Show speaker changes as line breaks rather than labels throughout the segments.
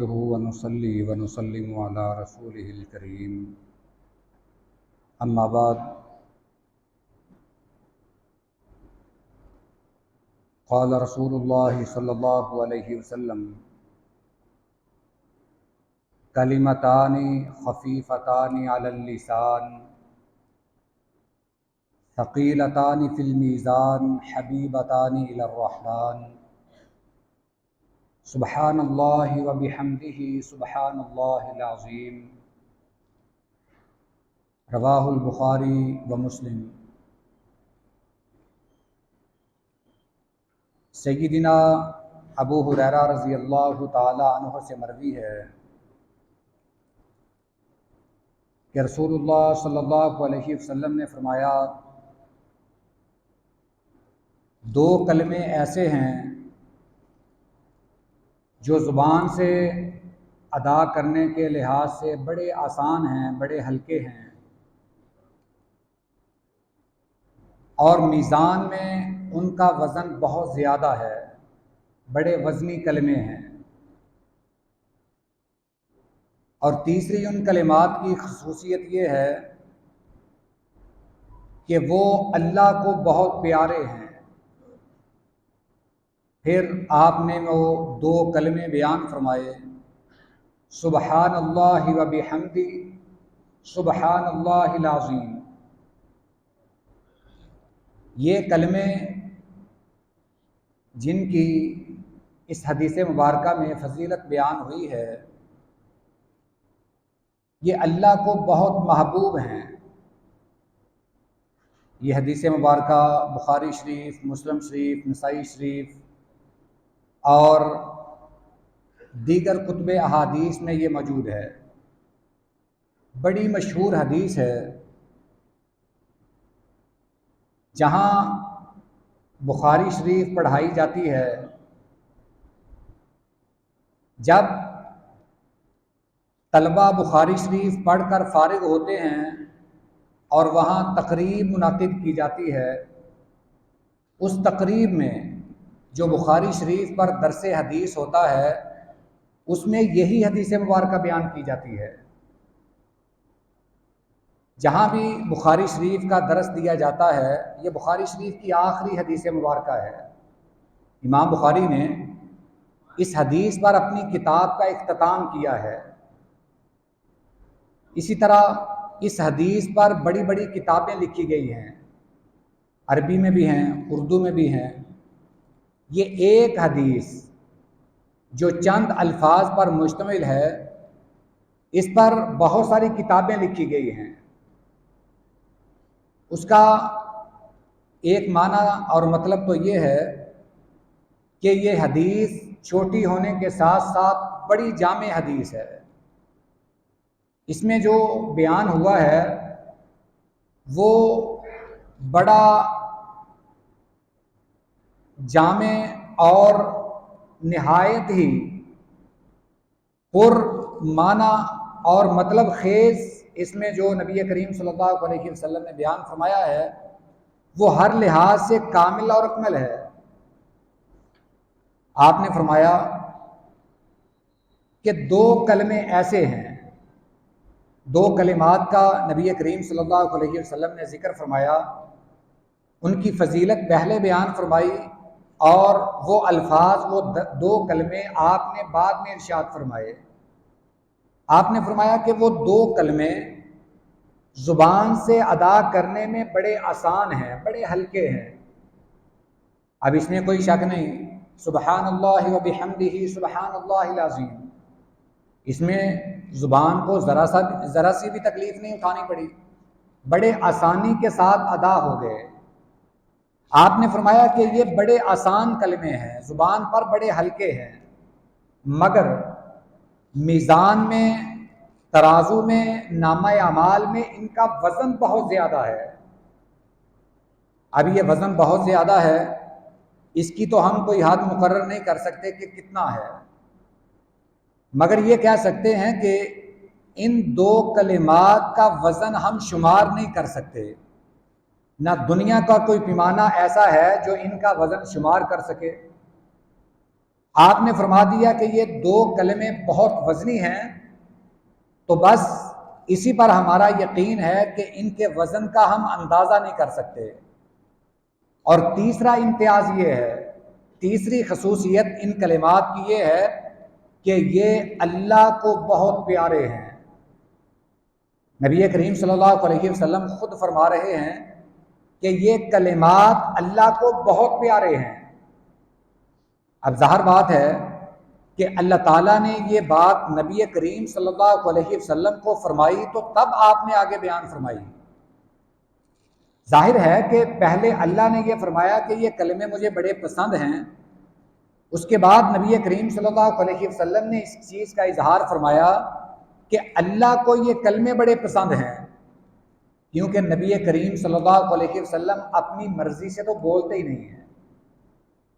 ونصلي ونسلم على رسوله الكريم أما بعد قال رسول الله صلى الله عليه وسلم كلمتان خفيفتان على اللسان ثقيلتان في الميزان حبيبتان إلى الرحمن سبحان الله وبحمده سبحان الله العظيم رواہ البخاری و مسلم۔ سیدنا ابو ہریرہ رضی اللہ تعالی عنہ سے مروی ہے کہ رسول اللہ صلی اللہ علیہ وسلم نے فرمایا، دو کلمے ایسے ہیں جو زبان سے ادا کرنے کے لحاظ سے بڑے آسان ہیں، بڑے ہلکے ہیں، اور میزان میں ان کا وزن بہت زیادہ ہے، بڑے وزنی کلمے ہیں۔ اور تیسری ان کلمات کی خصوصیت یہ ہے کہ وہ اللہ کو بہت پیارے ہیں۔ پھر آپ نے وہ دو کلمے بیان فرمائے، سبحان اللہ و بحمدہ سبحان اللہ العظیم۔ یہ کلمے جن کی اس حدیث مبارکہ میں فضیلت بیان ہوئی ہے، یہ اللہ کو بہت محبوب ہیں۔ یہ حدیث مبارکہ بخاری شریف، مسلم شریف، نسائی شریف اور دیگر کتب احادیث میں یہ موجود ہے۔ بڑی مشہور حدیث ہے، جہاں بخاری شریف پڑھائی جاتی ہے، جب طلبہ بخاری شریف پڑھ کر فارغ ہوتے ہیں اور وہاں تقریب منعقد کی جاتی ہے، اس تقریب میں جو بخاری شریف پر درس حدیث ہوتا ہے، اس میں یہی حدیث مبارکہ بیان کی جاتی ہے۔ جہاں بھی بخاری شریف کا درس دیا جاتا ہے، یہ بخاری شریف کی آخری حدیث مبارکہ ہے۔ امام بخاری نے اس حدیث پر اپنی کتاب کا اختتام کیا ہے۔ اسی طرح اس حدیث پر بڑی بڑی کتابیں لکھی گئی ہیں، عربی میں بھی ہیں، اردو میں بھی ہیں۔ یہ ایک حدیث جو چند الفاظ پر مشتمل ہے، اس پر بہت ساری کتابیں لکھی گئی ہیں۔ اس کا ایک معنی اور مطلب تو یہ ہے کہ یہ حدیث چھوٹی ہونے کے ساتھ ساتھ بڑی جامع حدیث ہے۔ اس میں جو بیان ہوا ہے وہ بڑا جامع اور نہایت ہی پر معنی اور مطلب خیز اس میں جو نبی کریم صلی اللہ علیہ وسلم نے بیان فرمایا ہے، وہ ہر لحاظ سے کامل اور اکمل ہے۔ آپ نے فرمایا کہ دو کلمے ایسے ہیں، دو کلمات کا نبی کریم صلی اللہ علیہ وسلم نے ذکر فرمایا، ان کی فضیلت پہلے بیان فرمائی، اور وہ الفاظ، وہ دو کلمے آپ نے بعد میں ارشاد فرمائے۔ آپ نے فرمایا کہ وہ دو کلمے زبان سے ادا کرنے میں بڑے آسان ہیں، بڑے ہلکے ہیں۔ اب اس میں کوئی شک نہیں، سبحان اللہ و بحمدہ سبحان اللہ العظیم، اس میں زبان کو ذرا سی بھی تکلیف نہیں اٹھانی پڑی، بڑے آسانی کے ساتھ ادا ہو گئے۔ آپ نے فرمایا کہ یہ بڑے آسان کلمے ہیں، زبان پر بڑے ہلکے ہیں، مگر میزان میں، ترازو میں، نامہ اعمال میں ان کا وزن بہت زیادہ ہے۔ اب یہ وزن بہت زیادہ ہے، اس کی تو ہم کوئی حد مقرر نہیں کر سکتے کہ کتنا ہے، مگر یہ کہہ سکتے ہیں کہ ان دو کلمات کا وزن ہم شمار نہیں کر سکتے۔ نہ دنیا کا کوئی پیمانہ ایسا ہے جو ان کا وزن شمار کر سکے۔ آپ نے فرما دیا کہ یہ دو کلمے بہت وزنی ہیں، تو بس اسی پر ہمارا یقین ہے کہ ان کے وزن کا ہم اندازہ نہیں کر سکتے۔ اور تیسرا امتیاز یہ ہے، تیسری خصوصیت ان کلمات کی یہ ہے کہ یہ اللہ کو بہت پیارے ہیں۔ نبی کریم صلی اللہ علیہ وسلم خود فرما رہے ہیں کہ یہ کلمات اللہ کو بہت پیارے ہیں۔ اب ظاہر بات ہے کہ اللہ تعالیٰ نے یہ بات نبی کریم صلی اللہ علیہ وسلم کو فرمائی تو تب آپ نے آگے بیان فرمائی۔ ظاہر ہے کہ پہلے اللہ نے یہ فرمایا کہ یہ کلمے مجھے بڑے پسند ہیں، اس کے بعد نبی کریم صلی اللہ علیہ وسلم نے اس چیز کا اظہار فرمایا کہ اللہ کو یہ کلمے بڑے پسند ہیں، کیونکہ نبی کریم صلی اللہ علیہ وسلم اپنی مرضی سے تو بولتے ہی نہیں ہیں،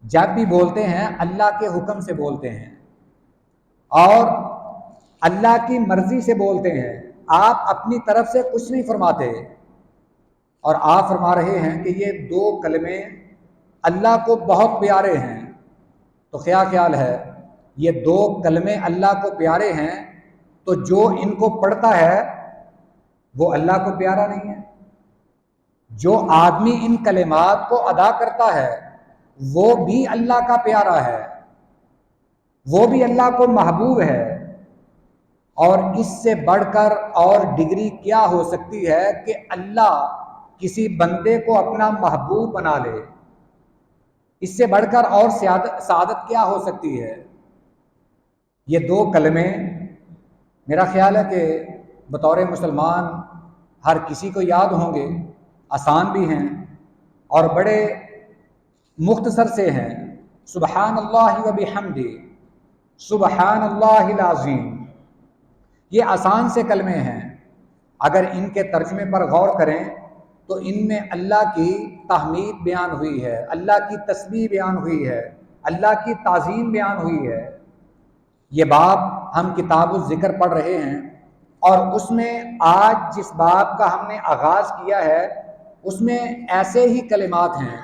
جب بھی بولتے ہیں اللہ کے حکم سے بولتے ہیں اور اللہ کی مرضی سے بولتے ہیں۔ آپ اپنی طرف سے کچھ نہیں فرماتے، اور آپ فرما رہے ہیں کہ یہ دو کلمے اللہ کو بہت پیارے ہیں۔ تو کیا خیال ہے، یہ دو کلمے اللہ کو پیارے ہیں تو جو ان کو پڑھتا ہے وہ اللہ کو پیارا نہیں ہے؟ جو آدمی ان کلمات کو ادا کرتا ہے وہ بھی اللہ کا پیارا ہے، وہ بھی اللہ کو محبوب ہے۔ اور اس سے بڑھ کر اور ڈگری کیا ہو سکتی ہے کہ اللہ کسی بندے کو اپنا محبوب بنا لے؟ اس سے بڑھ کر اور سعادت کیا ہو سکتی ہے؟ یہ دو کلمے میرا خیال ہے کہ بطور مسلمان ہر کسی کو یاد ہوں گے، آسان بھی ہیں اور بڑے مختصر سے ہیں۔ سبحان اللہ و بحمدہ، سبحان اللہ العظیم، یہ آسان سے کلمے ہیں۔ اگر ان کے ترجمے پر غور کریں تو ان میں اللہ کی تحمید بیان ہوئی ہے، اللہ کی تسبیح بیان ہوئی ہے، اللہ کی تعظیم بیان ہوئی ہے۔ یہ باب ہم کتاب الذکر پڑھ رہے ہیں اور اس میں آج جس باب کا ہم نے آغاز کیا ہے اس میں ایسے ہی کلمات ہیں،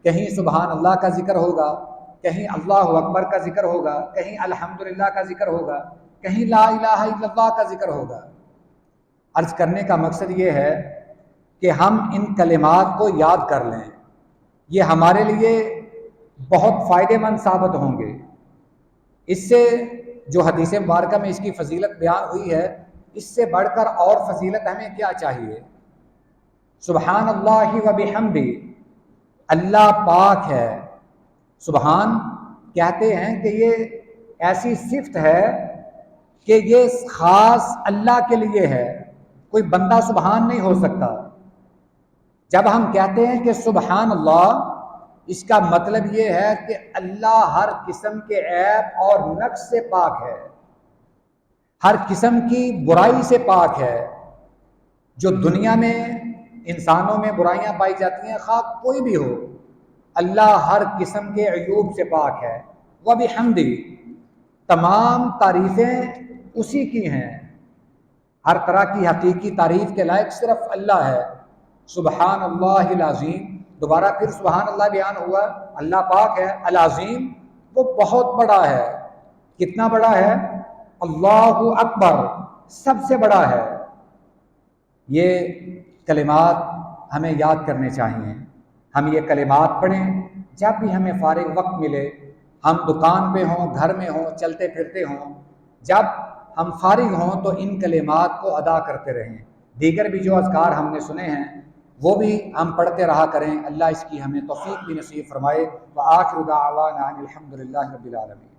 کہیں سبحان اللہ کا ذکر ہوگا، کہیں اللہ اکبر کا ذکر ہوگا، کہیں الحمدللہ کا ذکر ہوگا، کہیں لا الہ الا اللہ کا ذکر ہوگا۔ عرض کرنے کا مقصد یہ ہے کہ ہم ان کلمات کو یاد کر لیں، یہ ہمارے لیے بہت فائدہ مند ثابت ہوں گے۔ اس سے جو حدیث مبارکہ میں اس کی فضیلت بیان ہوئی ہے، اس سے بڑھ کر اور فضیلت ہمیں کیا چاہیے؟ سبحان اللہ و بحمدہ، اللہ پاک ہے۔ سبحان کہتے ہیں کہ یہ ایسی صفت ہے کہ یہ خاص اللہ کے لیے ہے، کوئی بندہ سبحان نہیں ہو سکتا۔ جب ہم کہتے ہیں کہ سبحان اللہ، اس کا مطلب یہ ہے کہ اللہ ہر قسم کے عیب اور نقص سے پاک ہے، ہر قسم کی برائی سے پاک ہے۔ جو دنیا میں انسانوں میں برائیاں پائی جاتی ہیں، خواہ کوئی بھی ہو، اللہ ہر قسم کے عیوب سے پاک ہے۔ وَبِحَمْدِهِ، تمام تعریفیں اسی کی ہیں، ہر طرح کی حقیقی تعریف کے لائق صرف اللہ ہے۔ سبحان اللہ العظیم، دوبارہ پھر سبحان اللہ بیان ہوا، اللہ پاک ہے۔ العظیم، وہ بہت بڑا ہے۔ کتنا بڑا ہے؟ اللہ اکبر، سب سے بڑا ہے۔ یہ کلمات ہمیں یاد کرنے چاہیے، ہم یہ کلمات پڑھیں جب بھی ہمیں فارغ وقت ملے، ہم دکان پہ ہوں، گھر میں ہوں، چلتے پھرتے ہوں، جب ہم فارغ ہوں تو ان کلمات کو ادا کرتے رہیں۔ دیگر بھی جو اذکار ہم نے سنے ہیں وہ بھی ہم پڑھتے رہا کریں۔ اللہ اس کی ہمیں توفیق بھی نصیب فرمائے۔ وآخر دعوانا ان الحمد للہ رب العالمین۔